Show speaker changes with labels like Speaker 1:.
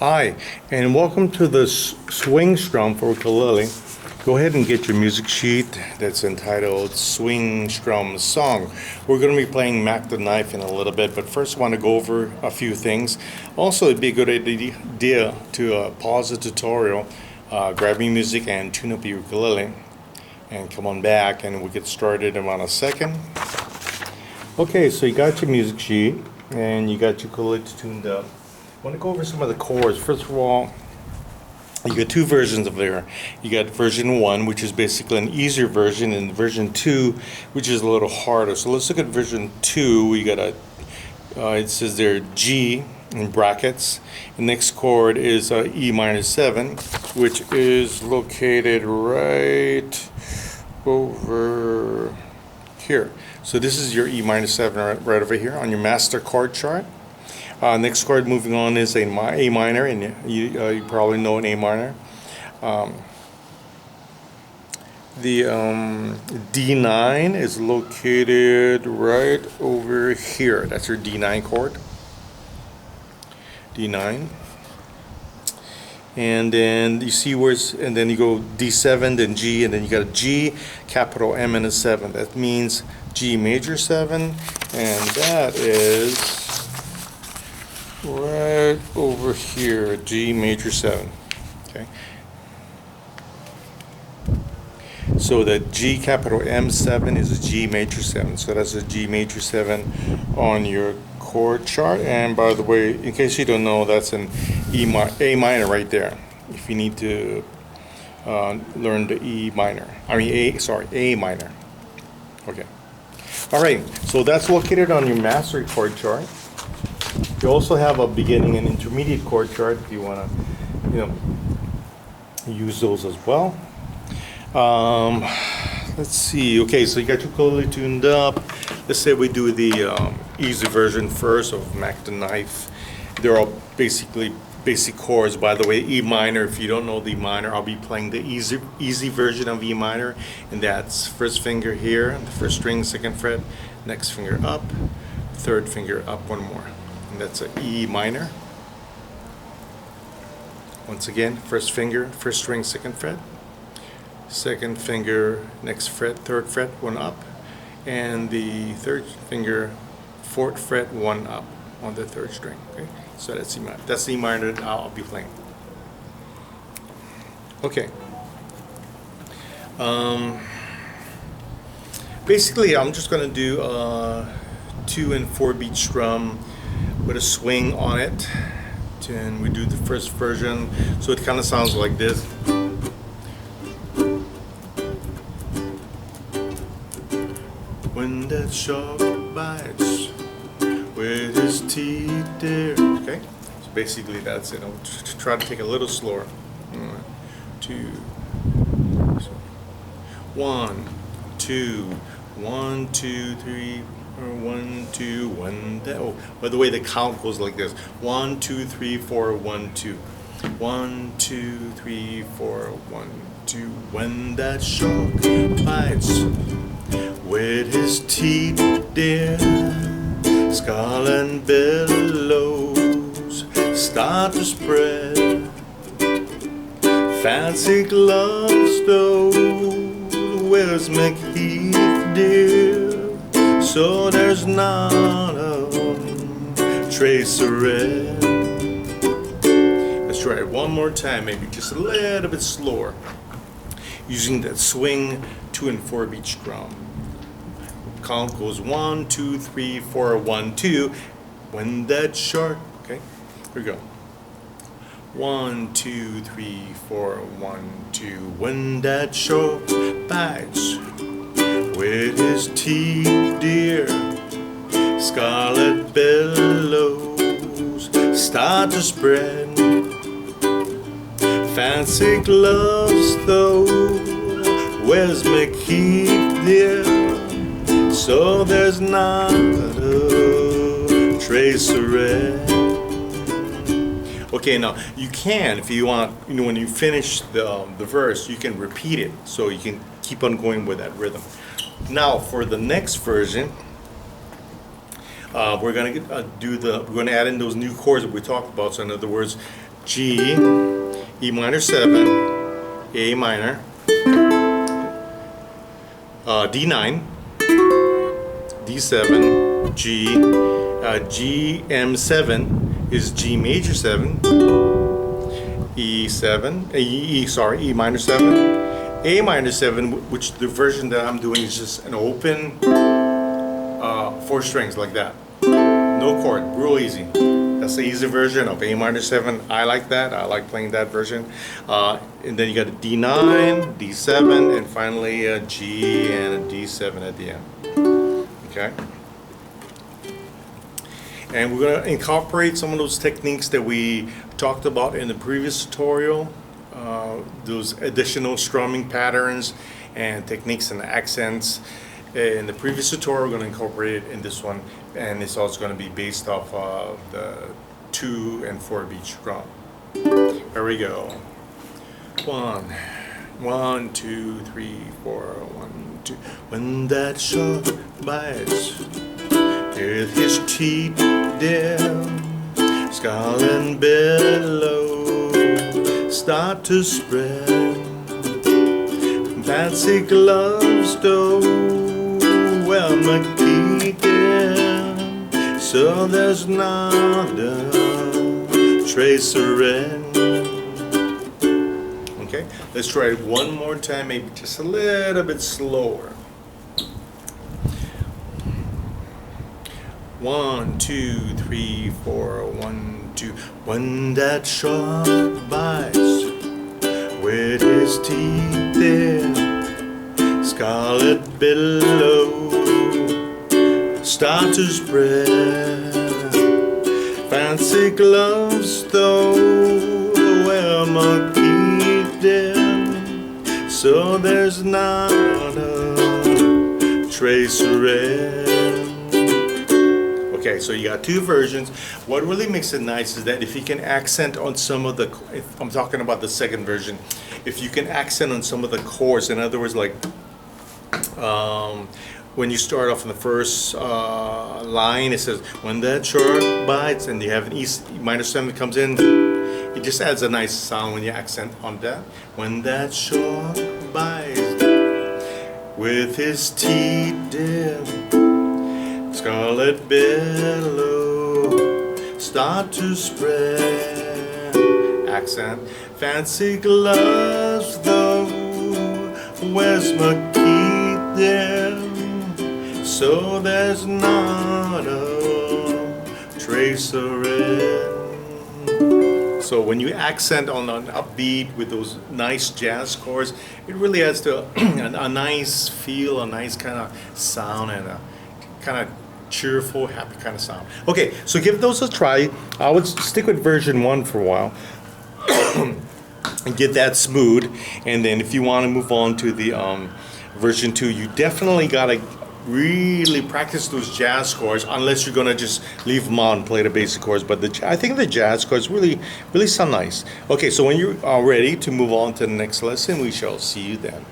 Speaker 1: Hi, and welcome to the swing strum for ukulele. Go ahead and get your music sheet that's entitled Swing Strum Song. We're going to be playing Mac the Knife in a little bit, but first I want to go over a few things. Also, it'd be a good idea to pause the tutorial, grab your music and tune up your ukulele, and come on back and we'll get started in about a second. Okay, so you got your music sheet and you got your ukulele tuned up. I want to go over some of the chords. First of all, you got two versions of there. You got version 1, which is basically an easier version, and version 2, which is a little harder. So let's look at version 2. We got a, it says there G in brackets. The next chord is E minor 7, which is located right over here. So this is your E minor 7 right over here on your master chord chart. Next chord moving on is A minor, and you probably know an A minor. The D9 is located right over here. That's your D9 chord. D9. And then you see and then you go D7, then G, and then you got a G, capital M, and a 7. That means G major 7, and that is right over here, G major 7. Okay. So the G capital M7 is a G major 7. So that's a G major 7 on your chord chart. And by the way, in case you don't know, that's an A minor right there. If you need to learn the A minor. A minor. Okay. All right. So that's located on your master chord chart. You also have a beginning and intermediate chord chart if you want to, use those as well. Let's see. Okay, so you got your ukulele tuned up. Let's say we do the easy version first of Mac the Knife. They're all basically basic chords. By the way, E minor. If you don't know the E minor, I'll be playing the easy version of E minor, and that's first finger here, the first string, second fret, next finger up, third finger up, one more. And that's an E minor. Once again, first finger, first string, second fret, second finger, next fret, third fret, one up, and the third finger, fourth fret, one up on the third string. Okay, so that's E minor. That's the E minor that I'll be playing. Okay. Basically, I'm just going to do 2 and 4 beat strum with a swing on it, and we do the first version, so it kind of sounds like this. When that shark bites with his teeth there. Okay, so basically that's it. I'll try to take it a little slower. 2, 1, 2, 1, 2, 3. 1, 2, 1. Oh, by the way, the count goes like this: 1, 2, 3, 4, 1, 2. 1, 2, 3, 4, 1, 2. When that shark bites with his teeth, dear, scarlet billows start to spread. Fancy gloves, though, where's McHeath, dear? So there's not a trace of red. Let's try it one more time, maybe just a little bit slower, using that swing 2 and 4 beat strum. Count goes 1, 2, 3, 4, 1, 2. When that shark, okay, here we go. 1, 2, 3, 4, 1, 2. When that shark bites with his teeth, dear, scarlet billows start to spread. Fancy gloves, though, where's McHeath, dear? So there's not a trace of red. Okay, now you can, if you want, when you finish the verse, you can repeat it, so you can keep on going with that rhythm. Now for the next version, we're gonna add in those new chords that we talked about. So in other words, G, E minor 7, A minor, D9, D7, G, GM7 is G major 7, E7, E minor 7, A minor 7, which the version that I'm doing is just an open 4 strings like that. No chord, real easy. That's the easy version of A minor 7. I like that. I like playing that version. And then you got a D9, D7, and finally a G and a D7 at the end. Okay. And we're going to incorporate some of those techniques that we talked about in the previous tutorial. Those additional strumming patterns and techniques and accents. In the previous tutorial, we're going to incorporate it in this one, and it's also going to be based off of the 2 and 4 beat strum. Here we go. 1, 2, 3, 4, 1, 2. When that shark bites with his teeth down, scarlet billows start to spread. Fancy gloves though, well, my key down, so there's not a trace of red. Okay, let's try it one more time, maybe just a little bit slower. 1, 2, 3, 4, 1, 2. When that shark bites with his teeth there, scarlet billows start to spread. Fancy gloves though, wear my teeth down, so there's not a trace of red. Okay, so you got 2 versions. What really makes it nice is that if you can accent on some of the, if I'm talking about the second version, if you can accent on some of the chords, in other words, like when you start off in the first line, it says, when that shark bites, and you have an E minor 7 that comes in, it just adds a nice sound when you accent on that. When that shark bites with his teeth dim, scarlet billow start to spread. Accent. Fancy gloves though, where's my key there, so there's not a trace of red. So when you accent on an upbeat with those nice jazz chords, it really adds to a nice feel, a nice kind of sound, and a kind of cheerful, happy kind of sound. Okay, so give those a try. I would stick with version 1 for a while and get that smooth. And then if you want to move on to the version 2, you definitely got to really practice those jazz chords, unless you're going to just leave them on and play the basic chords. But I think the jazz chords really sound nice. Okay, so when you are ready to move on to the next lesson, we shall see you then.